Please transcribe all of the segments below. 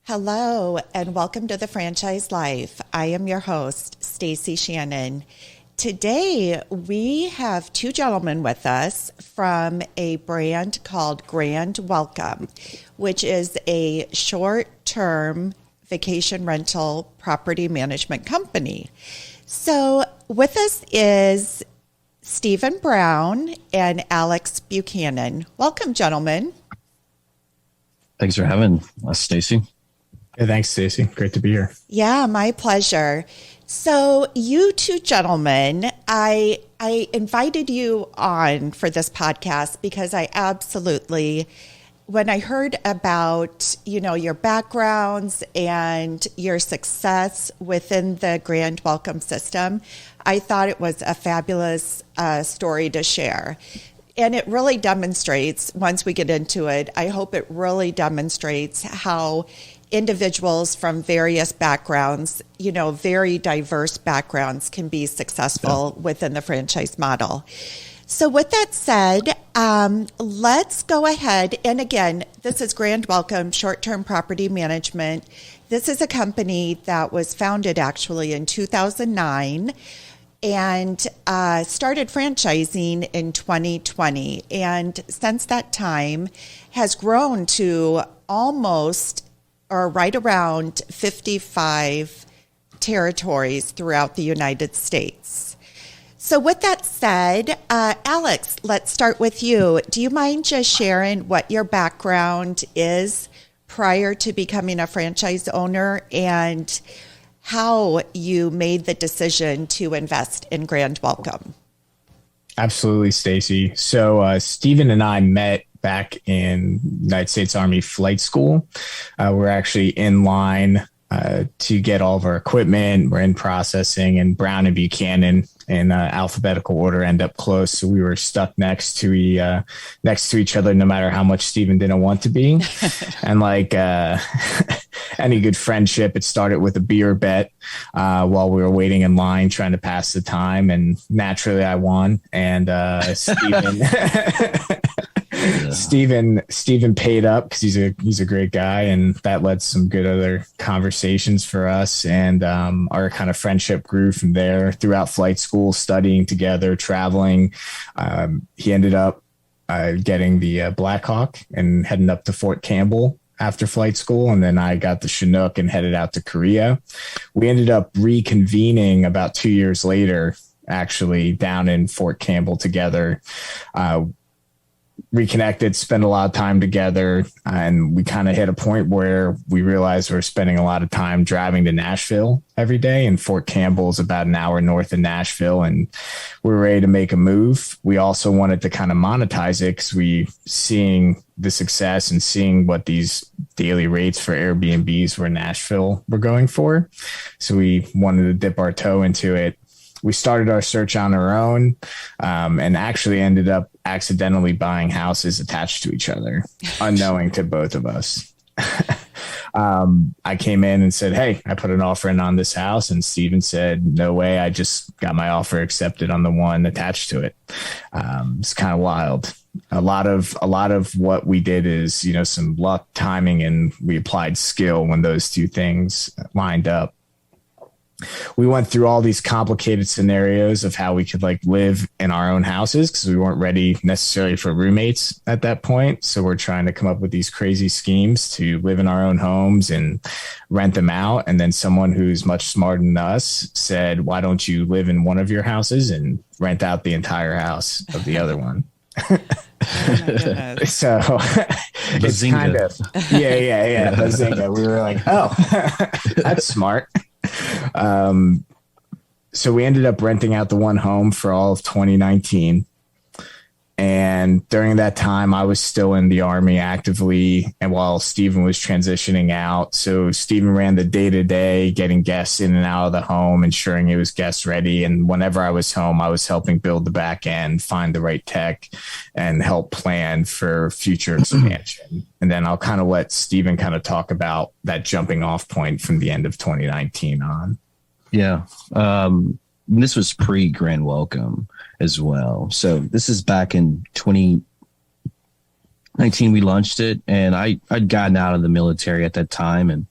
Hello, and welcome to the Franchise Life. I am your host, Stacie Shannon. Today, we have two gentlemen with us from a brand called Grand Welcome, which is a short-term vacation rental property management company. So with us is Stephen Brown and Alex Buchanan. Welcome, gentlemen. Thanks for having us, Stacie. Hey, thanks, Stacie. Great to be here. Yeah, my pleasure. So you two gentlemen, I invited you on for this podcast because I absolutely, when I heard about, your backgrounds and your success within the Grand Welcome system, I thought it was a fabulous story to share. And it really demonstrates, once we get into it, I hope it really demonstrates how individuals from various backgrounds, very diverse backgrounds, can be successful within the franchise model. So with that said, let's go ahead. And again, this is Grand Welcome Short-Term Property Management. This is a company that was founded actually in 2009 and started franchising in 2020. And since that time has grown to almost or right around 55 territories throughout the United States. So with that said, Alex, let's start with you. Do you mind just sharing what your background is prior to becoming a franchise owner and how you made the decision to invest in Grand Welcome? Absolutely, Stacie. So Stephen and I met back in United States Army Flight School. We're actually in line to get all of our equipment. We're in processing, and Brown and Buchanan in alphabetical order end up close. So we were stuck next to each other, no matter how much Stephen didn't want to be. And like any good friendship, it started with a beer bet while we were waiting in line trying to pass the time. And naturally I won. And Stephen paid up because he's a great guy, and that led to some good other conversations for us, and our kind of friendship grew from there throughout flight school, studying together, traveling. He ended up getting the Black Hawk and heading up to Fort Campbell after flight school, and then I got the Chinook and headed out to Korea. We ended up reconvening about 2 years later, actually down in Fort Campbell together. Reconnected, spent a lot of time together, and we kind of hit a point where we realized we're spending a lot of time driving to Nashville every day, and Fort Campbell is about an hour north of Nashville, and we were ready to make a move. We also wanted to kind of monetize it because we seeing the success and seeing what these daily rates for Airbnbs were in Nashville were going for. So we wanted to dip our toe into it. We started our search on our own, and actually ended up accidentally buying houses attached to each other, unknowing to both of us. I came in and said, "Hey, I put an offer in on this house," and Stephen said, "No way, I just got my offer accepted on the one attached to it." It's kind of wild. A lot of what we did is, some luck, timing, and we applied skill when those two things lined up. We went through all these complicated scenarios of how we could live in our own houses because we weren't ready necessarily for roommates at that point. So we're trying to come up with these crazy schemes to live in our own homes and rent them out. And then someone who's much smarter than us said, "Why don't you live in one of your houses and rent out the entire house of the other one?" So it's kind of, Bazinga. We were like, "Oh, that's smart." So we ended up renting out the one home for all of 2019. And during that time, I was still in the Army actively, and while Stephen was transitioning out. So Stephen ran the day-to-day, getting guests in and out of the home, ensuring it was guest ready. And whenever I was home, I was helping build the back end, find the right tech, and help plan for future expansion. And then I'll kind of let Stephen kind of talk about that jumping off point from the end of 2019 on. Yeah. This was pre-Grand Welcome as well. So this is back in 2019 we launched it, and I'd gotten out of the military at that time, and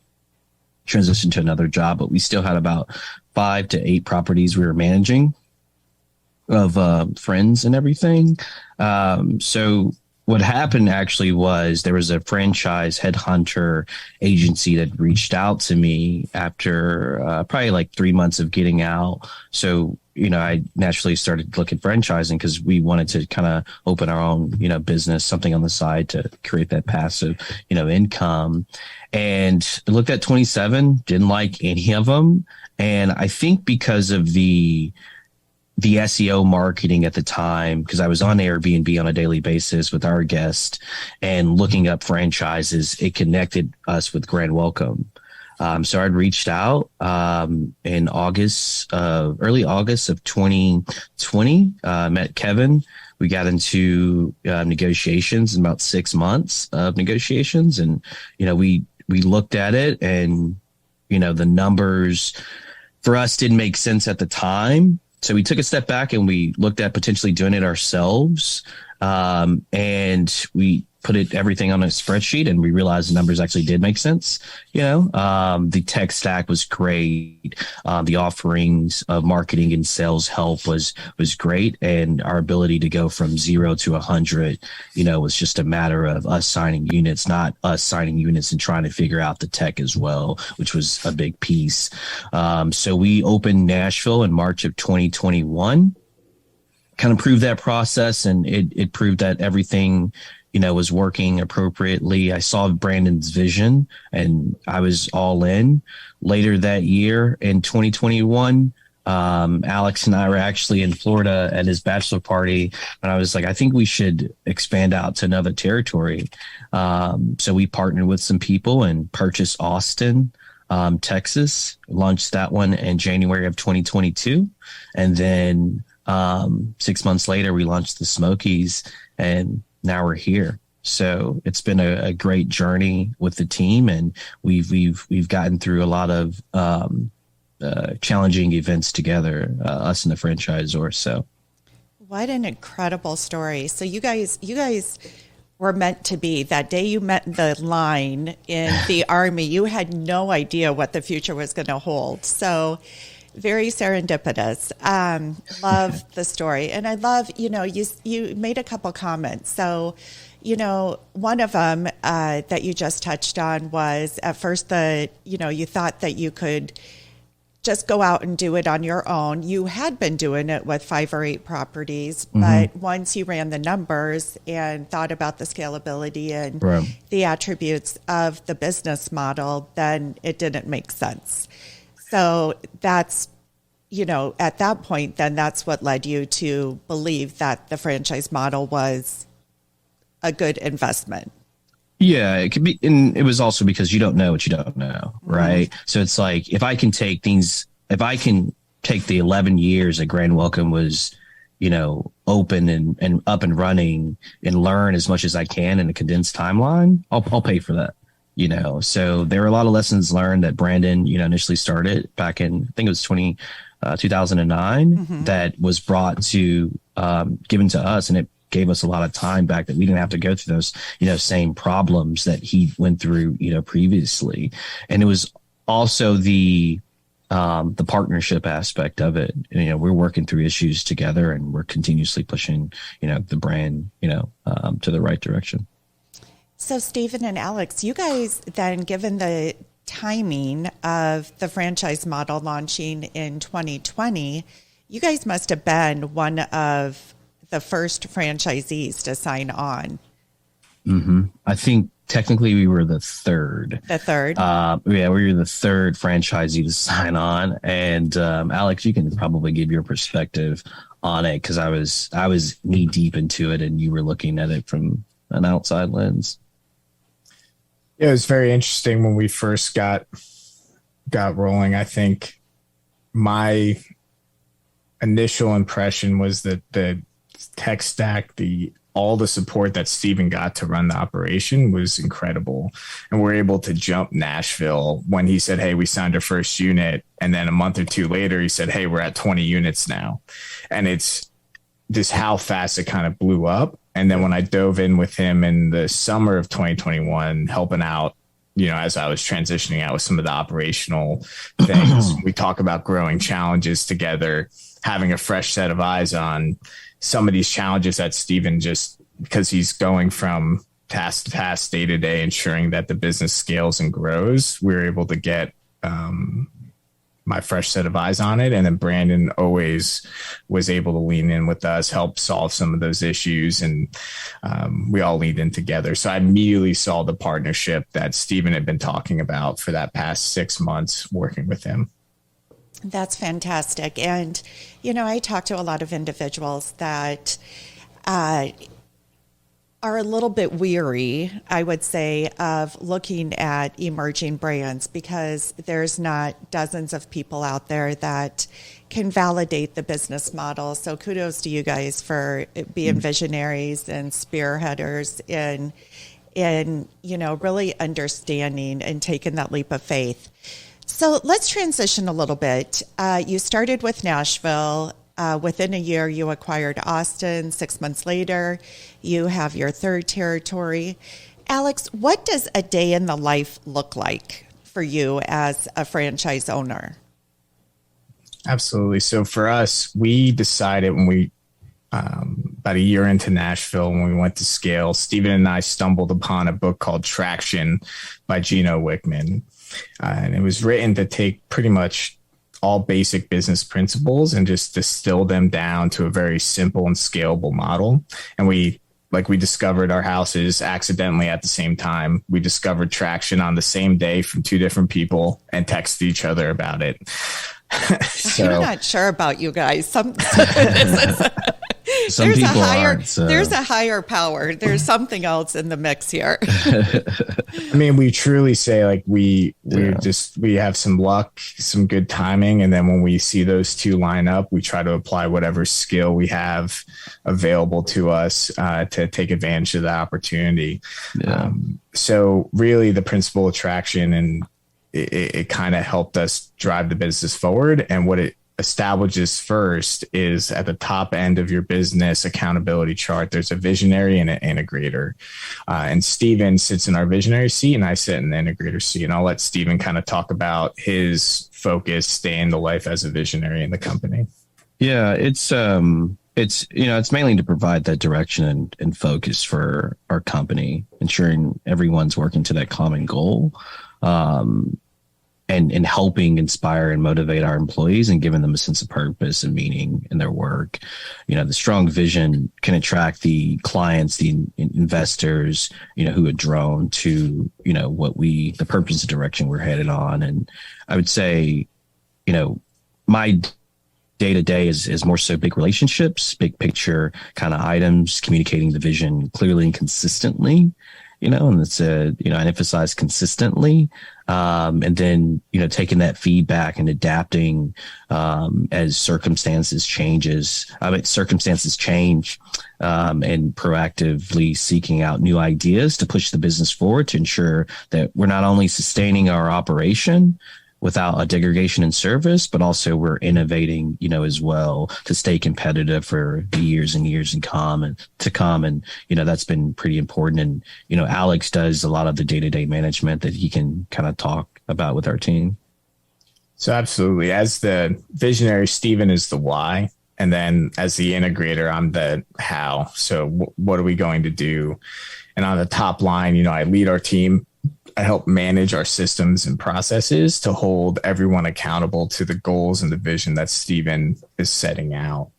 transitioned to another job, but we still had about 5 to 8 properties we were managing of friends and everything. So what happened actually was there was a franchise headhunter agency that reached out to me after probably like 3 months of getting out. So, I naturally started looking franchising because we wanted to kind of open our own, business, something on the side to create that passive, income. And I looked at 27, didn't like any of them. And I think because of the SEO marketing at the time, because I was on Airbnb on a daily basis with our guest and looking up franchises, it connected us with Grand Welcome. So I'd reached out in early August of 2020, met Kevin. We got into negotiations in about 6 months of negotiations. And, we looked at it and, the numbers for us didn't make sense at the time. So we took a step back and we looked at potentially doing it ourselves. And we put everything on a spreadsheet and we realized the numbers actually did make sense. The tech stack was great. The offerings of marketing and sales help was great. And our ability to go from 0 to 100, was just a matter of us signing units, not us signing units and trying to figure out the tech as well, which was a big piece. So we opened Nashville in March of 2021. Kind of proved that process, and it proved that everything, was working appropriately. I saw Brandon's vision and I was all in. Later that year in 2021, Alex and I were actually in Florida at his bachelor party, and I was like, I think we should expand out to another territory. So we partnered with some people and purchased Austin, Texas, launched that one in January of 2022. And then 6 months later, we launched the Smokies, and now we're here. So it's been a great journey with the team, and we've gotten through a lot of challenging events together, us and the franchisor. So, what an incredible story! So you guys were meant to be. That day you met the line in the Army, you had no idea what the future was going to hold. So very serendipitous. Love the story. And I love, you made a couple comments. So, one of them that you just touched on was at first you thought that you could just go out and do it on your own. You had been doing it with 5 or 8 properties, but once you ran the numbers and thought about the scalability and the attributes of the business model, then it didn't make sense. So that's, at that point, then that's what led you to believe that the franchise model was a good investment. Yeah, it could be. And it was also because you don't know what you don't know, right? So it's like, if I can take the 11 years that Grand Welcome was, open and up and running and learn as much as I can in a condensed timeline, I'll pay for that. So there were a lot of lessons learned that Brandon, initially started back in, I think it was 2009, that was brought to, given to us. And it gave us a lot of time back that we didn't have to go through those, same problems that he went through, previously. And it was also the partnership aspect of it. We're working through issues together, and we're continuously pushing, the brand, to the right direction. So Stephen and Alex, you guys then, given the timing of the franchise model launching in 2020, you guys must have been one of the first franchisees to sign on. I think technically we were the third. The third? We were the third franchisee to sign on. And Alex, you can probably give your perspective on it, because I was knee deep into it and you were looking at it from an outside lens. Yeah, it was very interesting when we first got rolling. I think my initial impression was that the tech stack, all the support that Stephen got to run the operation was incredible. And we're able to jump Nashville when he said, hey, we signed our first unit. And then a month or 2 later, he said, hey, we're at 20 units now. And it's just how fast it kind of blew up. And then when I dove in with him in the summer of 2021, helping out, as I was transitioning out with some of the operational things, we talk about growing challenges together, having a fresh set of eyes on some of these challenges that Steven, just because he's going from task to task, day to day, ensuring that the business scales and grows, we're able to get my fresh set of eyes on it. And then Brandon always was able to lean in with us, help solve some of those issues. And we all leaned in together. So I immediately saw the partnership that Steven had been talking about for that past 6 months working with him. That's fantastic. And, I talk to a lot of individuals that are a little bit weary, I would say, of looking at emerging brands because there's not dozens of people out there that can validate the business model. So kudos to you guys for being visionaries and spearheaders in really understanding and taking that leap of faith. So let's transition a little bit. You started with Nashville. Within a year, you acquired Austin. 6 months later, you have your third territory. Alex, what does a day in the life look like for you as a franchise owner? Absolutely. So for us, we decided when we, about a year into Nashville, when we went to scale, Steven and I stumbled upon a book called Traction by Gino Wickman. And it was written to take pretty much all basic business principles and just distill them down to a very simple and scalable model. And we discovered our houses accidentally at the same time. We discovered Traction on the same day from two different people and texted each other about it. So, I'm not sure about you guys. Some there's people aren't. So. There's a higher power. There's something else in the mix here. I mean, we truly say we have some luck, some good timing. And then when we see those two line up, we try to apply whatever skill we have available to us to take advantage of the opportunity. Yeah. So really the principle of Traction, and it kind of helped us drive the business forward. And what it establishes first is at the top end of your business accountability chart, there's a visionary and an integrator. And Steven sits in our visionary seat and I sit in the integrator seat. And I'll let Steven kind of talk about his focus, day in the life as a visionary in the company. Yeah, it's mainly to provide that direction and focus for our company, ensuring everyone's working to that common goal. And helping inspire and motivate our employees and giving them a sense of purpose and meaning in their work. The strong vision can attract the clients, the investors, who are drawn to, the purpose and direction we're headed on. And I would say, my day to day is more so big relationships, big picture kind of items, communicating the vision clearly and consistently. And it's I emphasize consistently, and then taking that feedback and adapting as circumstances change, and proactively seeking out new ideas to push the business forward to ensure that we're not only sustaining our operation without a degradation in service, but also we're innovating, as well to stay competitive for the years and years to come. And, that's been pretty important. And, Alex does a lot of the day-to-day management that he can kind of talk about with our team. So absolutely. As the visionary, Steven is the why. And then as the integrator, I'm the how. So what are we going to do? And on the top line, I lead our team. I help manage our systems and processes to hold everyone accountable to the goals and the vision that Steven is setting out.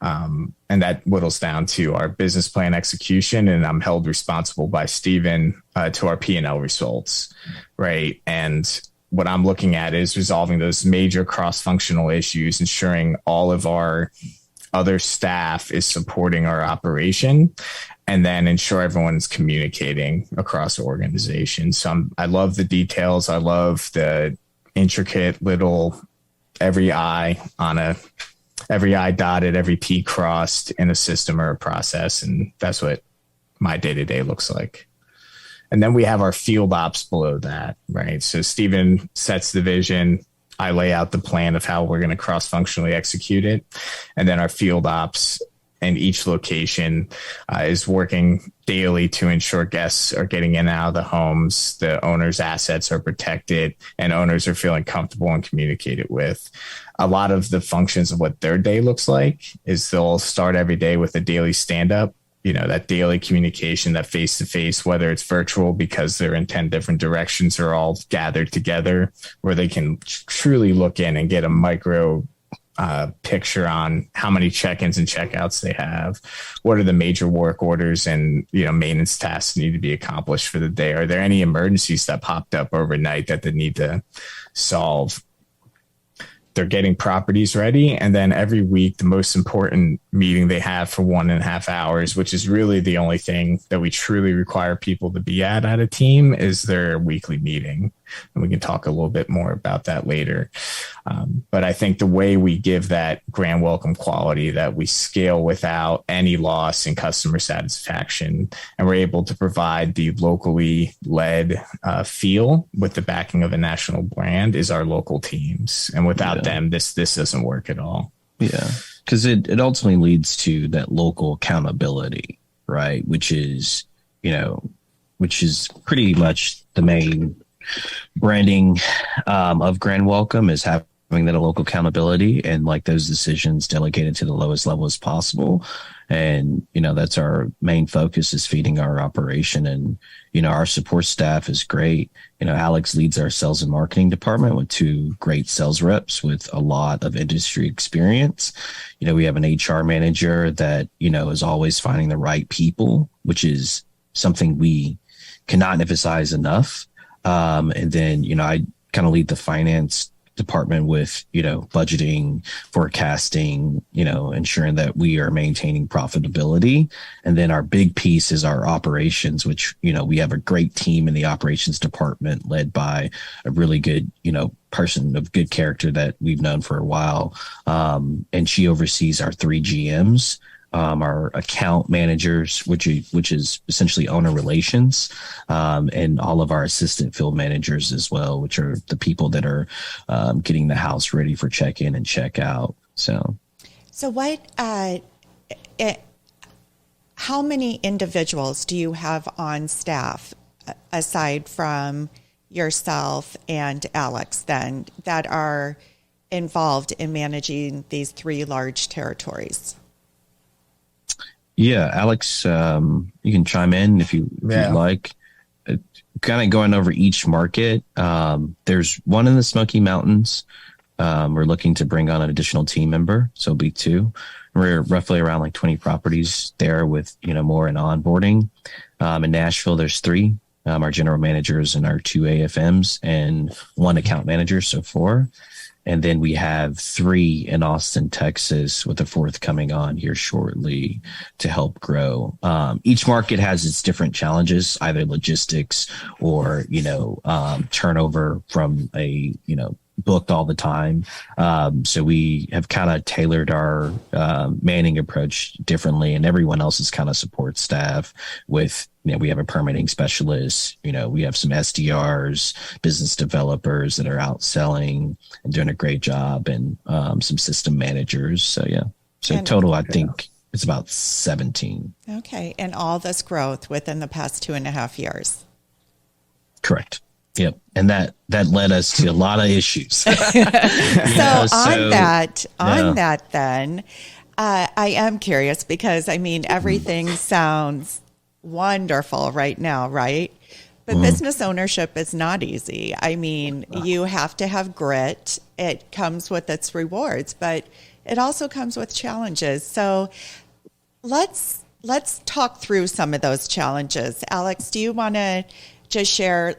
And that whittles down to our business plan execution. And I'm held responsible by Steven to our P&L results, right? And what I'm looking at is resolving those major cross-functional issues, ensuring all of our other staff is supporting our operation, and then ensure everyone's communicating across the organization. So I love the details. I love the intricate little every I dotted, every T crossed in a system or a process. And that's what my day-to-day looks like. And then we have our field ops below that, right? So Steven sets the vision. I lay out the plan of how we're going to cross-functionally execute it. And then our field ops and each location is working daily to ensure guests are getting in and out of the homes, the owner's assets are protected, and owners are feeling comfortable and communicated with. A lot of the functions of what their day looks like is they'll start every day with a daily stand-up, that daily communication, that face-to-face, whether it's virtual because they're in 10 different directions or all gathered together, where they can truly look in and get a micro picture on how many check-ins and checkouts they have. What are the major work orders and, maintenance tasks need to be accomplished for the day? Are there any emergencies that popped up overnight that they need to solve? They're getting properties ready. And then every week, the most important meeting they have for 1.5 hours, which is really the only thing that we truly require people to be at a team, is their weekly meeting. And we can talk a little bit more about that later. But I think the way we give that grand welcome quality, that we scale without any loss in customer satisfaction, and we're able to provide the locally led feel with the backing of a national brand, is our local teams. And without them, this doesn't work at all. Yeah, because it ultimately leads to that local accountability, right? Which is pretty much the main branding of Grand Welcome, is having that local accountability and like those decisions delegated to the lowest level as possible. And, that's our main focus, is feeding our operation. And, our support staff is great. Alex leads our sales and marketing department with 2 great sales reps with a lot of industry experience. We have an HR manager that, is always finding the right people, which is something we cannot emphasize enough. And then, I kind of lead the finance department with, budgeting, forecasting, ensuring that we are maintaining profitability. And then our big piece is our operations, which, we have a great team in the operations department led by a really good, person of good character that we've known for a while. And she oversees our 3 GMs. Our account managers, which is essentially owner relations, and all of our assistant field managers as well, which are the people that are getting the house ready for check-in and check-out. So what? How many individuals do you have on staff, aside from yourself and Alex, then, that are involved in managing these 3 large territories? Yeah, Alex, you can chime in if you'd like. Kind of going over each market. There's one in the Smokey Mountains. We're looking to bring on an additional team member, so it'll be 2. We're roughly around like 20 properties there with, more in onboarding. In Nashville, there's 3. Our general managers and our 2 AFMs and 1 account manager, so 4. And then we have 3 in Austin, Texas, with a 4th coming on here shortly to help grow. Each market has its different challenges, either logistics or, turnover from a, booked all the time. So we have kind of tailored our manning approach differently, and everyone else's kind of support staff with, we have a permitting specialist, we have some SDRs, business developers that are out selling and doing a great job, and some system managers. So, yeah. So total, I think it's about 17. Okay. And all this growth within the past 2.5 years. Correct. Yep. And that led us to a lot of issues. So on that then, I am curious because, everything sounds wonderful right now, right? But business ownership is not easy. You have to have grit. It comes with its rewards, but it also comes with challenges. So let's talk through some of those challenges. Alex, do you want to just share,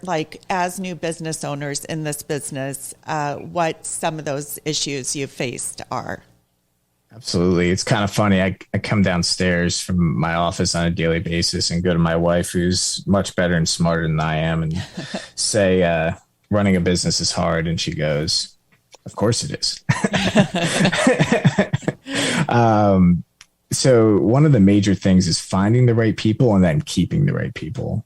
as new business owners in this business, what some of those issues you've faced are? Absolutely. It's kind of funny. I come downstairs from my office on a daily basis and go to my wife, who's much better and smarter than I am, and say, running a business is hard. And she goes, of course it is. So one of the major things is finding the right people and then keeping the right people.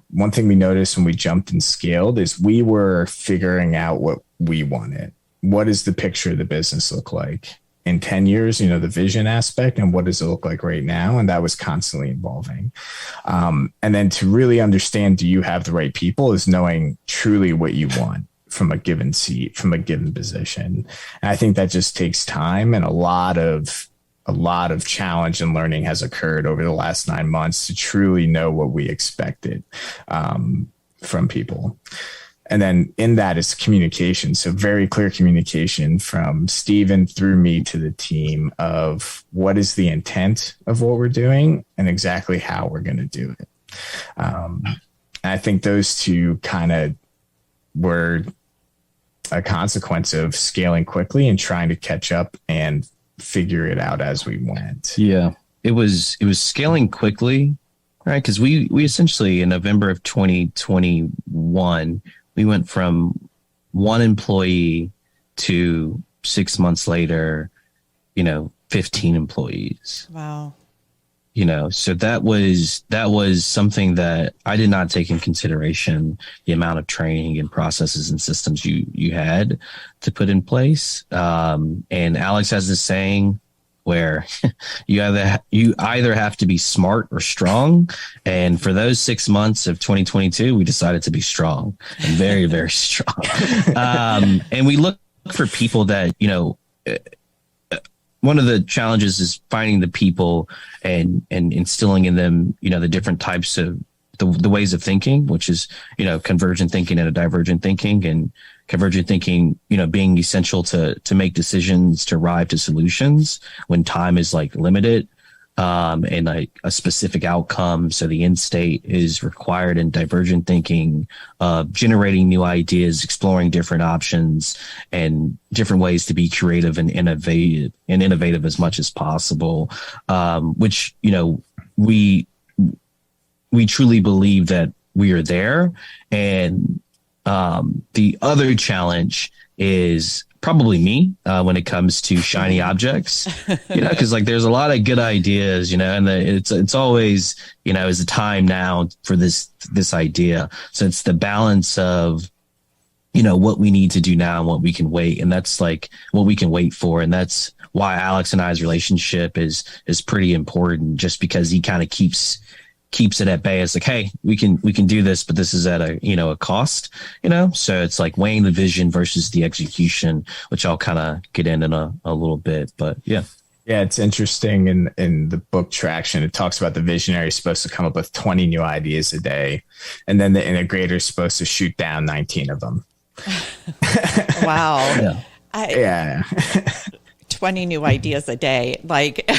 One thing we noticed when we jumped and scaled is we were figuring out what we wanted. What does the picture of the business look like? in 10 years, the vision aspect and what does it look like right now? And that was constantly evolving. And then to really understand, do you have the right people, is knowing truly what you want from a given seat, from a given position. And I think that just takes time, and a lot of challenge and learning has occurred over the last 9 months to truly know what we expected from people. And then in that is communication. So very clear communication from Steven through me to the team of what is the intent of what we're doing and exactly how we're going to do it. And I think those two kind of were a consequence of scaling quickly and trying to catch up and figure it out as we went. Yeah, it was scaling quickly, right? Because we essentially in November of 2021, we went from one employee to 6 months later, 15 employees. Wow. So that was something that I did not take in consideration, the amount of training and processes and systems you had to put in place. And Alex has this saying where you either have to be smart or strong. And for those 6 months of 2022, we decided to be strong and very, very strong. And we look for people that, one of the challenges is finding the people and instilling in them, the different types of the ways of thinking, which is, convergent thinking and a divergent thinking, and convergent thinking, being essential to make decisions to arrive to solutions when time is like limited, and like a specific outcome. So the end state is required in divergent thinking, generating new ideas, exploring different options and different ways to be creative and innovative as much as possible. Which, we truly believe that we are there. And, the other challenge is probably me, when it comes to shiny objects, because like there's a lot of good ideas, and it's always, is the time now for this idea. So it's the balance of, what we need to do now and what we can wait. And that's like what we can wait for. And that's why Alex and I's relationship is pretty important, just because he kind of keeps it at bay. It's like, hey, we can do this, but this is at a cost, so it's like weighing the vision versus the execution, which I'll kind of get in a little bit, but yeah. Yeah, it's interesting. In the book Traction, it talks about the visionary is supposed to come up with 20 new ideas a day, and then the integrator is supposed to shoot down 19 of them. Wow. Yeah. 20 new ideas a day. Like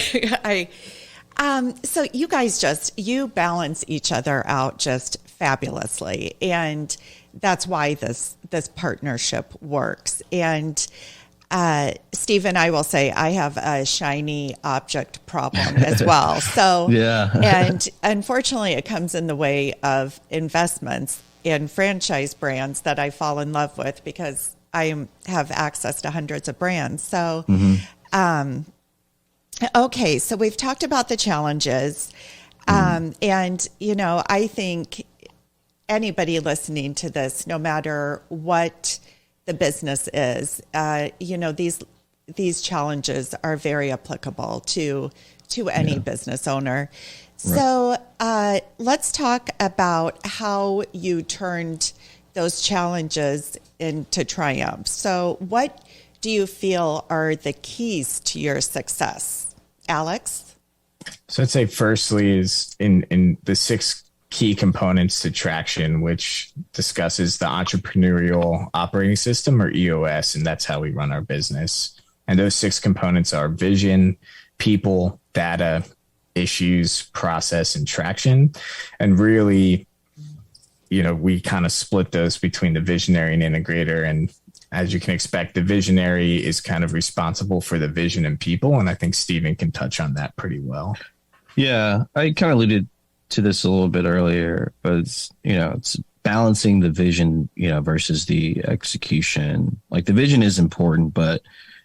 so you guys you balance each other out just fabulously. And that's why this partnership works. And Stephen, I will say I have a shiny object problem as well. So, yeah. And unfortunately it comes in the way of investments in franchise brands that I fall in love with because I have access to hundreds of brands. So, okay, so we've talked about the challenges. And, I think anybody listening to this, no matter what the business is, these challenges are very applicable to any business owner. Right. So let's talk about how you turned those challenges into triumphs. So what do you feel are the keys to your success? Alex? So I'd say firstly is in the 6 key components to Traction, which discusses the entrepreneurial operating system, or EOS, and that's how we run our business. And those 6 components are vision, people, data, issues, process, and traction. And really, we kind of split those between the visionary and integrator. And as you can expect, the visionary is kind of responsible for the vision and people. And I think Steven can touch on that pretty well. Yeah, I kind of alluded to this a little bit earlier, but it's balancing the vision, versus the execution. Like the vision is important, but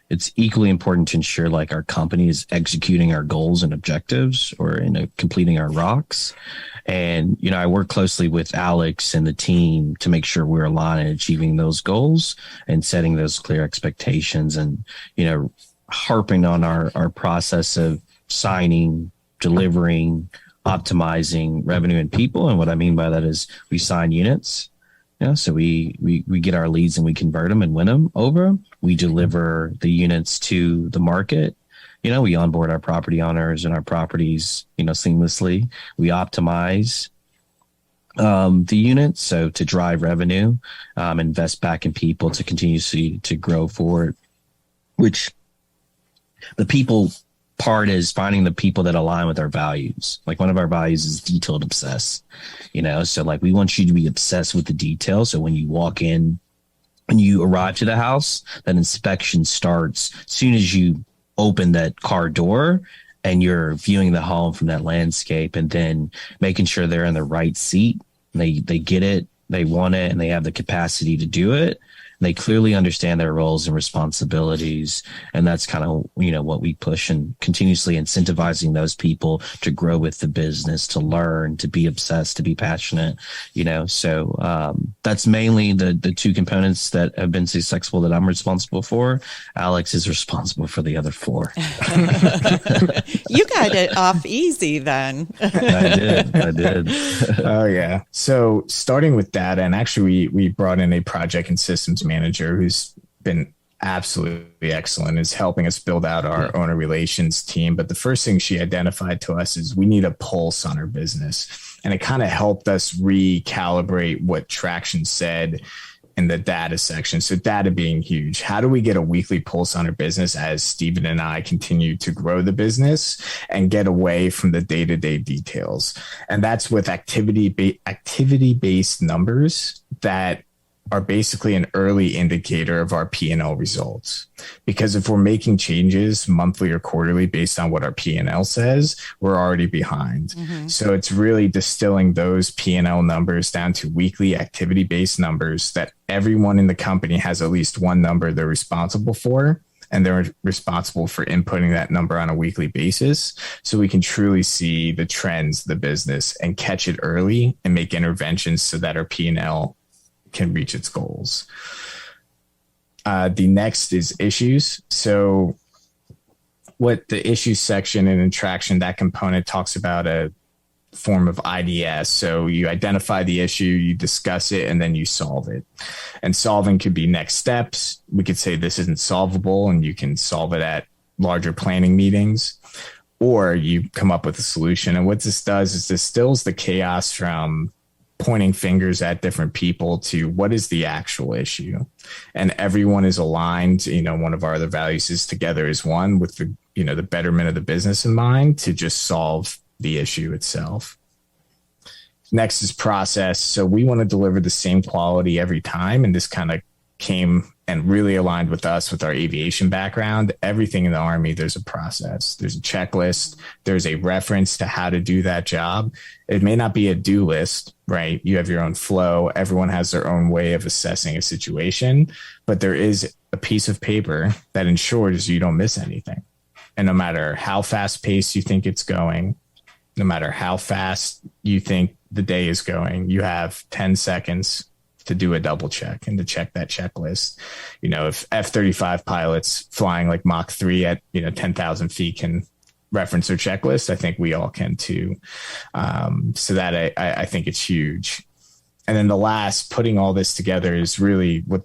it's equally important to ensure like our company is executing our goals and objectives, or completing our rocks. And, I work closely with Alex and the team to make sure we're aligned in achieving those goals and setting those clear expectations and, harping on our process of signing, delivering, optimizing revenue and people. And what I mean by that is we sign units. So we get our leads and we convert them and win them over. We deliver the units to the market. We onboard our property owners and our properties, seamlessly. We optimize the units, so to drive revenue, invest back in people to continue to grow forward, which the people part is finding the people that align with our values. Like one of our values is detailed obsessed, so like we want you to be obsessed with the detail. So when you walk in and you arrive to the house, that inspection starts as soon as you open that car door and you're viewing the home from that landscape, and then making sure they're in the right seat. They get it, they want it, and they have the capacity to do it. They clearly understand their roles and responsibilities. And that's kind of, what we push, and continuously incentivizing those people to grow with the business, to learn, to be obsessed, to be passionate, So that's mainly the two components that have been successful that I'm responsible for. Alex is responsible for the other four. You got it off easy then. I did. Oh, yeah. So starting with data, and actually we brought in a project and systems manager who's been absolutely excellent, is helping us build out our owner relations team. But the first thing she identified to us is we need a pulse on our business. And it kind of helped us recalibrate what Traction said in the data section. So data being huge. How do we get a weekly pulse on our business as Stephen and I continue to grow the business and get away from the day-to-day details? And that's with activity-based numbers that are basically an early indicator of our P&L results. Because if we're making changes monthly or quarterly based on what our P&L says, we're already behind. Mm-hmm. So it's really distilling those P&L numbers down to weekly activity-based numbers that everyone in the company has at least one number they're responsible for, and they're responsible for inputting that number on a weekly basis, so we can truly see the trends of the business and catch it early and make interventions so that our P&L can reach its goals. The next is issues. So what the issues section in Traction, that component talks about a form of IDS. So you identify the issue, you discuss it, and then you solve it. And solving could be next steps. We could say this isn't solvable, and you can solve it at larger planning meetings, or you come up with a solution. And what this does is distills the chaos from pointing fingers at different people to what is the actual issue, and everyone is aligned. One of our other values is together as one, with the betterment of the business in mind, to just solve the issue itself. Next is process. So we want to deliver the same quality every time, and this kind of came and really aligned with us with our aviation background. Everything in the Army, there's a process, there's a checklist, there's a reference to how to do that job. It may not be a do list, right? You have your own flow. Everyone has their own way of assessing a situation, but there is a piece of paper that ensures you don't miss anything. And no matter how fast paced you think it's going, no matter how fast you think the day is going, you have 10 seconds to do a double check and to check that checklist. If F-35 pilots flying like Mach 3 at 10,000 feet can reference their checklist, I think we all can too. So that I think it's huge. And then the last, putting all this together, is really what,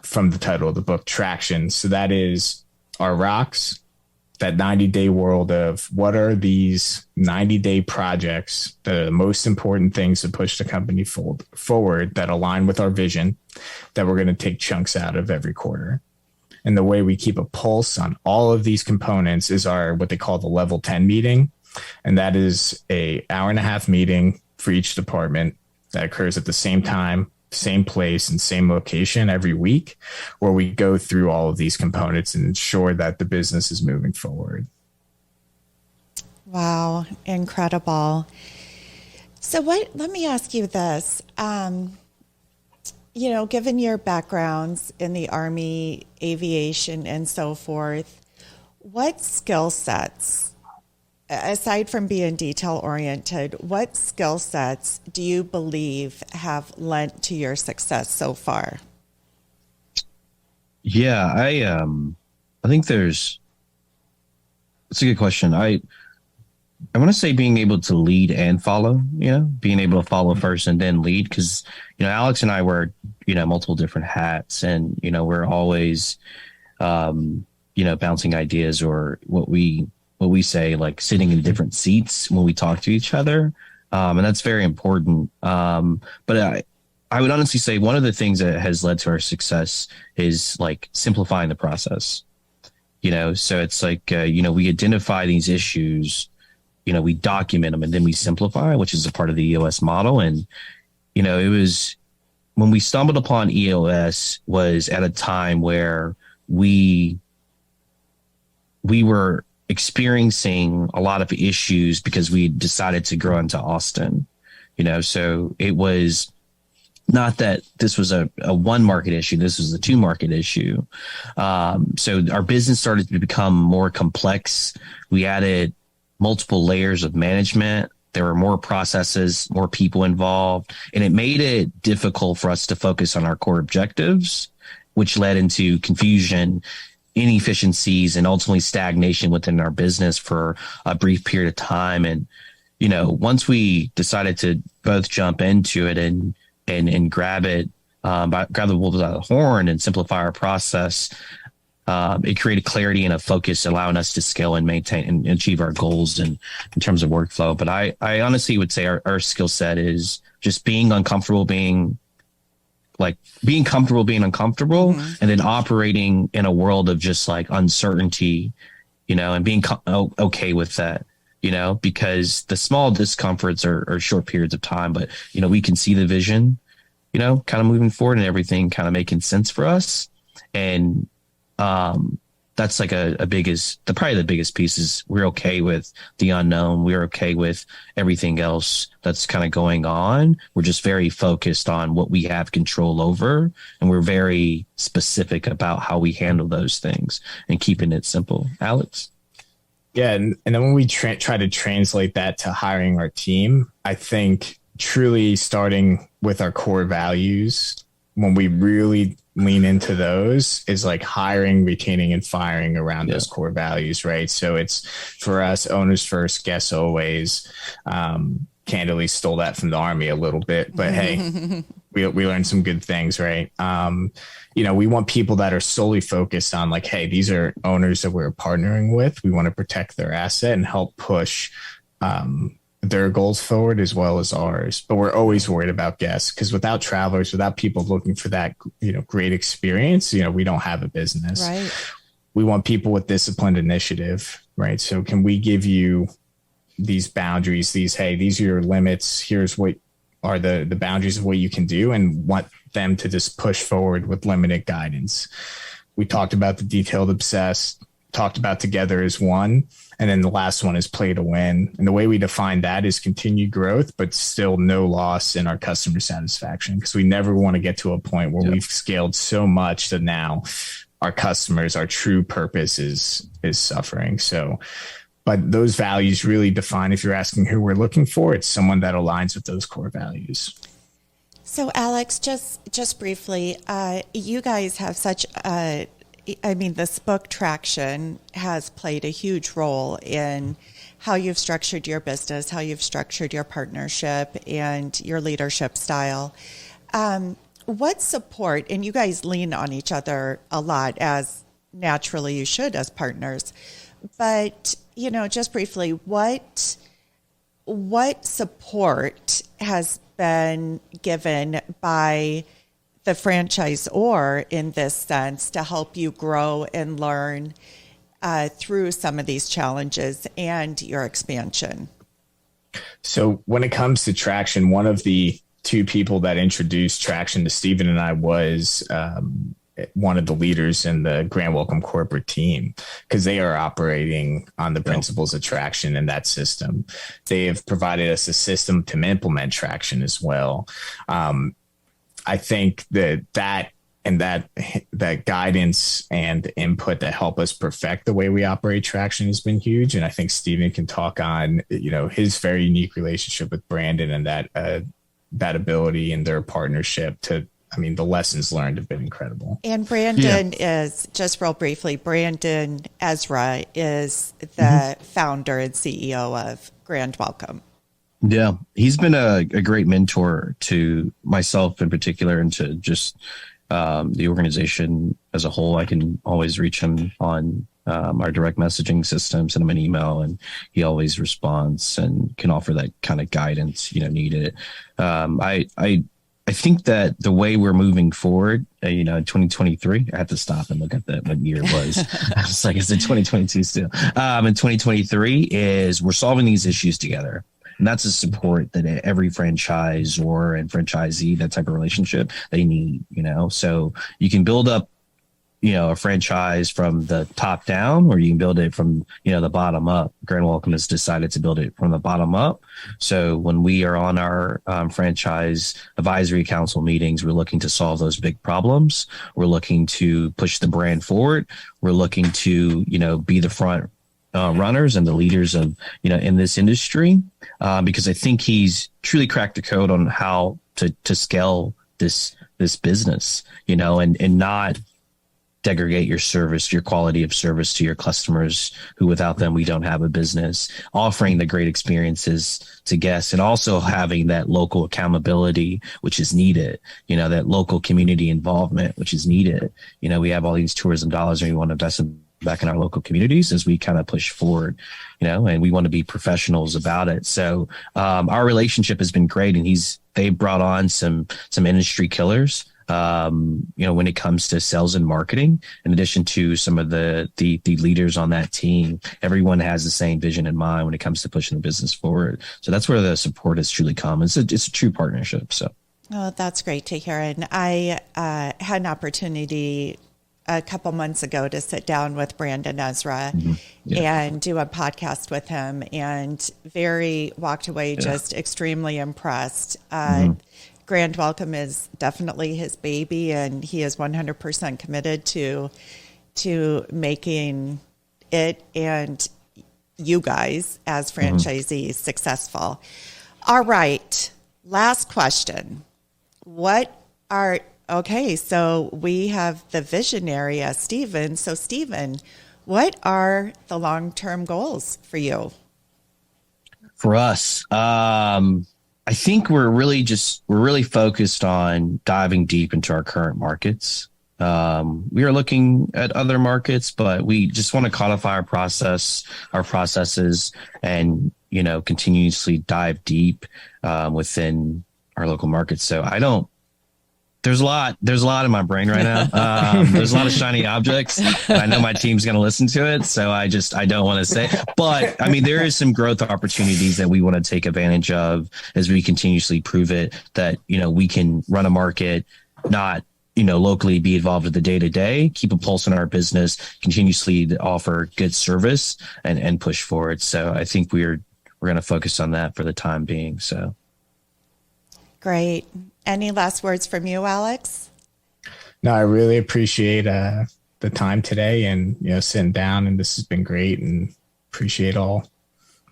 from the title of the book, Traction. So that is our rocks, that 90-day world of what are these 90-day projects that are the most important things to push the company forward, that align with our vision, that we're going to take chunks out of every quarter. And the way we keep a pulse on all of these components is our, what they call the level 10 meeting. And that is a hour-and-a-half meeting for each department that occurs at the same time, same place, and same location every week, where we go through all of these components and ensure that the business is moving forward. Wow, incredible. So let me ask you this. Given your backgrounds in the Army, aviation, and so forth, what skill sets, aside from being detail oriented, what skill sets do you believe have lent to your success so far? Yeah, I think it's a good question. I want to say being able to lead and follow, being able to follow first and then lead. Cause, Alex and I wear, multiple different hats, and, we're always, bouncing ideas, or what we say, like sitting in different seats when we talk to each other. And that's very important. But I would honestly say one of the things that has led to our success is like simplifying the process, so it's like, we identify these issues, we document them, and then we simplify, which is a part of the EOS model. And, it was when we stumbled upon EOS was at a time where we were experiencing a lot of issues because we decided to grow into Austin, so it was not that this was a one market issue. This was a two market issue. So our business started to become more complex. We added multiple layers of management. There were more processes, more people involved, and it made it difficult for us to focus on our core objectives, which led into confusion, inefficiencies, and ultimately stagnation within our business for a brief period of time. And, once we decided to both jump into it and grab the wolves out of the horn and simplify our process, it created clarity and a focus, allowing us to scale and maintain and achieve our goals in terms of workflow. But I honestly would say our skill set is just being uncomfortable, being uncomfortable, and then operating in a world of just like uncertainty, and being okay with that, because the small discomforts are short periods of time, but, we can see the vision, kind of moving forward and everything kind of making sense for us. And, that's like probably the biggest piece is we're okay with the unknown. We're okay with everything else that's kind of going on. We're just very focused on what we have control over, and we're very specific about how we handle those things and keeping it simple. Alex? Yeah. And then when we try to translate that to hiring our team, I think truly starting with our core values, when we really lean into those, is like hiring, retaining, and firing around those core values, right? So it's for us, owners first, guests always. Candidly stole that from the Army a little bit, but hey, we learned some good things, right? We want people that are solely focused on like, hey, these are owners that we're partnering with. We want to protect their asset and help push their goals forward as well as ours. But we're always worried about guests, because without travelers, without people looking for that, great experience, we don't have a business. Right. We want people with disciplined initiative, right? So can we give you these boundaries, these are your limits. Here's what are the boundaries of what you can do, and want them to just push forward with limited guidance. We talked about the detailed obsessed, talked about together as one. And then the last one is play to win. And the way we define that is continued growth, but still no loss in our customer satisfaction, because we never want to get to a point where we've scaled so much that now our customers, our true purpose is suffering. So, but those values really define, if you're asking who we're looking for, it's someone that aligns with those core values. So Alex, just briefly, you guys have this book Traction has played a huge role in how you've structured your business, how you've structured your partnership and your leadership style. What support, and you guys lean on each other a lot, as naturally you should as partners, but, just briefly, what support has been given by the franchisor in this sense to help you grow and learn through some of these challenges and your expansion? So when it comes to Traction, one of the two people that introduced Traction to Stephen and I was one of the leaders in the Grand Welcome corporate team, because they are operating on the principles of Traction in that system. They have provided us a system to implement Traction as well. I think that guidance and input that help us perfect the way we operate Traction has been huge. And I think Stephen can talk on, his very unique relationship with Brandon and that ability and their partnership to I mean, the lessons learned have been incredible. And Brandon is, just real briefly, Brandon Ezra is the founder and CEO of Grand Welcome. Yeah, he's been a great mentor to myself in particular, and to just the organization as a whole. I can always reach him on our direct messaging system, send him an email, and he always responds and can offer that kind of guidance, needed. I think that the way we're moving forward, in 2023, I have to stop and look at what year it was. I was like, is it 2022 still? In 2023 is we're solving these issues together. And that's the support that every franchisor and franchisee, that type of relationship, they need, So you can build up, a franchise from the top down, or you can build it from, the bottom up. Grand Welcome has decided to build it from the bottom up. So when we are on our franchise advisory council meetings, we're looking to solve those big problems. We're looking to push the brand forward. We're looking to, be the front runners and the leaders of, in this industry, because I think he's truly cracked the code on how to scale this business, and not degrade your service, your quality of service to your customers, who without them, we don't have a business, offering the great experiences to guests, and also having that local accountability, which is needed, that local community involvement, which is needed. We have all these tourism dollars, and we want to invest back in our local communities as we kind of push forward, and we want to be professionals about it. So our relationship has been great, and they brought on some industry killers, when it comes to sales and marketing, in addition to some of the leaders on that team. Everyone has the same vision in mind when it comes to pushing the business forward. So that's where the support has truly come. It's a true partnership. So. Oh, that's great to hear. And I had an opportunity a couple months ago to sit down with Brandon Ezra and do a podcast with him, and walked away just extremely impressed. Grand Welcome is definitely his baby, and he is 100% committed to making it and you guys as franchisees successful. All right. Last question. So we have the visionary as Stephen. So Stephen, what are the long-term goals for you? For us, I think we're really focused on diving deep into our current markets. We are looking at other markets, but we just want to codify our processes, and, continuously dive deep within our local markets. So there's a lot in my brain right now. There's a lot of shiny objects. I know my team's going to listen to it, so I don't want to say, but I mean, there is some growth opportunities that we want to take advantage of as we continuously prove it that, we can run a market, not, locally be involved with the day to day, keep a pulse in our business, continuously to offer good service and push forward. So I think we're going to focus on that for the time being. So. Great. Any last words from you, Alex? No, I really appreciate the time today, and sitting down, and this has been great, and appreciate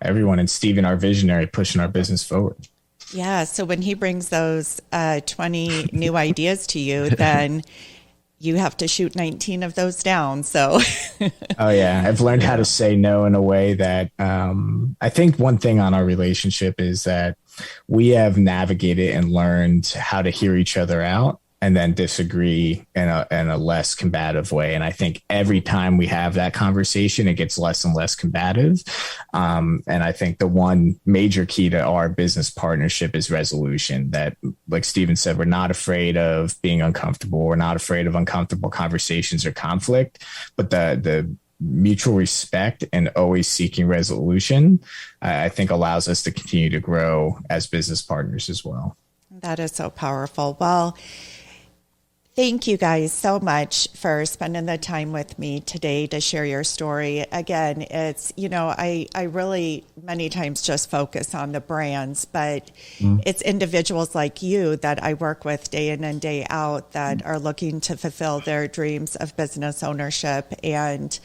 everyone, and Stephen, our visionary, pushing our business forward. Yeah. So when he brings those 20 new ideas to you, then you have to shoot 19 of those down. So. Oh yeah, I've learned how to say no in a way that I think one thing on our relationship is that we have navigated and learned how to hear each other out and then disagree in a less combative way. And I think every time we have that conversation, it gets less and less combative. And I think the one major key to our business partnership is resolution. That, like Stephen said, we're not afraid of being uncomfortable. We're not afraid of uncomfortable conversations or conflict, but the mutual respect and always seeking resolution, I think allows us to continue to grow as business partners as well. That is so powerful. Well, thank you guys so much for spending the time with me today to share your story. Again, it's, I really many times just focus on the brands, but it's individuals like you that I work with day in and day out that are looking to fulfill their dreams of business ownership. And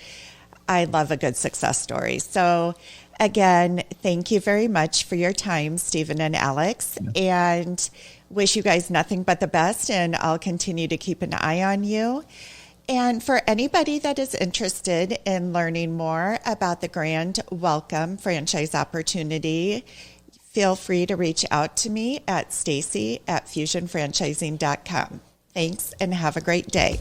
I love a good success story. So again, thank you very much for your time, Stephen and Alex. And wish you guys nothing but the best, and I'll continue to keep an eye on you. And for anybody that is interested in learning more about the Grand Welcome franchise opportunity, feel free to reach out to me at Stacie@fusionfranchising.com. Thanks, and have a great day.